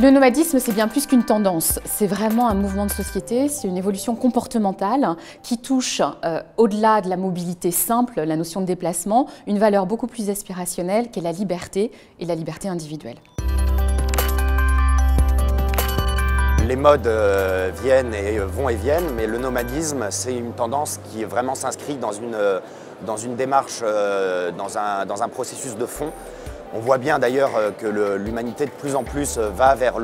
Le nomadisme, c'est bien plus qu'une tendance, c'est vraiment un mouvement de société, c'est une évolution comportementale qui touche, au-delà de la mobilité simple, la notion de déplacement, une valeur beaucoup plus aspirationnelle qu'est la liberté et la liberté individuelle. Les modes viennent et vont et viennent, mais le nomadisme, c'est une tendance qui vraiment s'inscrit dans une démarche, dans un processus de fond. On voit bien d'ailleurs que l'humanité de plus en plus va vers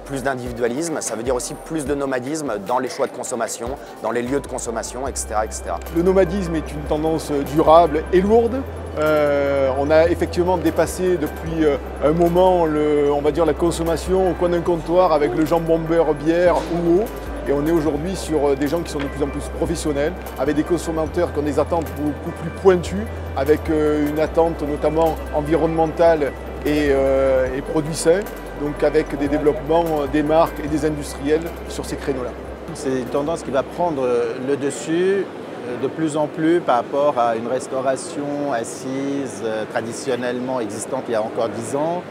plus d'individualisme. Ça veut dire aussi plus de nomadisme dans les choix de consommation, dans les lieux de consommation, etc., etc. Le nomadisme est une tendance durable et lourde. On a effectivement dépassé depuis un moment, on va dire, la consommation au coin d'un comptoir avec le jambon beurre bière ou eau. Et on est aujourd'hui sur des gens qui sont de plus en plus professionnels, avec des consommateurs qui ont des attentes beaucoup plus pointues, avec une attente notamment environnementale et produits sains, donc avec des développements des marques et des industriels sur ces créneaux-là. C'est une tendance qui va prendre le dessus de plus en plus par rapport à une restauration assise traditionnellement existante il y a encore 10 ans.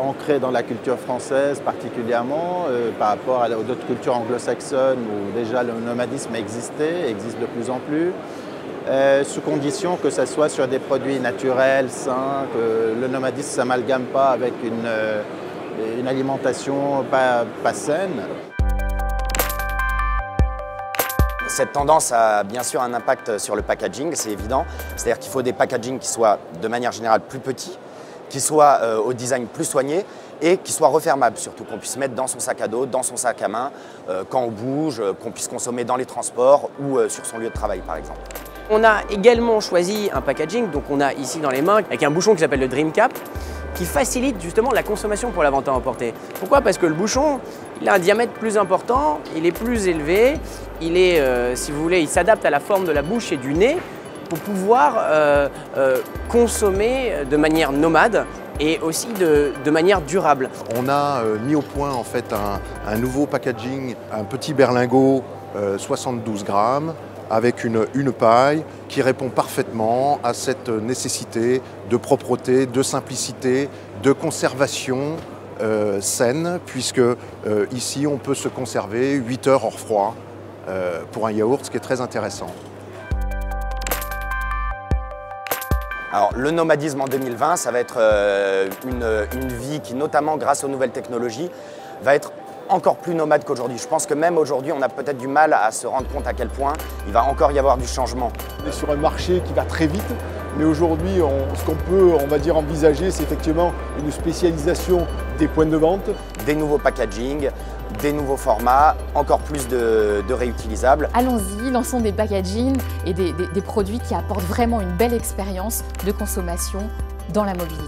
Ancrée dans la culture française particulièrement, par rapport à d'autres cultures anglo-saxonnes où déjà le nomadisme existe de plus en plus, sous condition que ce soit sur des produits naturels, sains, que le nomadisme ne s'amalgame pas avec une alimentation pas saine. Cette tendance a bien sûr un impact sur le packaging, c'est évident. C'est-à-dire qu'il faut des packagings qui soient de manière générale plus petits, qui soit au design plus soigné et qui soit refermable surtout, qu'on puisse mettre dans son sac à dos, dans son sac à main, quand on bouge, qu'on puisse consommer dans les transports ou sur son lieu de travail par exemple. On a également choisi un packaging, donc on a ici dans les mains, avec un bouchon qui s'appelle le Dream Cap, qui facilite justement la consommation pour la vente à emporter. Pourquoi? Parce que le bouchon, il a un diamètre plus important, il est plus élevé, il est, si vous voulez, il s'adapte à la forme de la bouche et du nez, pour pouvoir consommer de manière nomade et aussi de manière durable. On a mis au point en fait un nouveau packaging, un petit berlingot 72 grammes avec une paille qui répond parfaitement à cette nécessité de propreté, de simplicité, de conservation saine, puisque ici on peut se conserver 8 heures hors froid pour un yaourt, ce qui est très intéressant. Alors, le nomadisme en 2020, ça va être une vie qui, notamment grâce aux nouvelles technologies, va être encore plus nomade qu'aujourd'hui. Je pense que même aujourd'hui, on a peut-être du mal à se rendre compte à quel point il va encore y avoir du changement. On est sur un marché qui va très vite, mais aujourd'hui, ce qu'on peut, on va dire, envisager, c'est effectivement une spécialisation des points de vente. Des nouveaux packaging, des nouveaux formats, encore plus de réutilisables. Allons-y, lançons des packaging et des produits qui apportent vraiment une belle expérience de consommation dans la mobilité.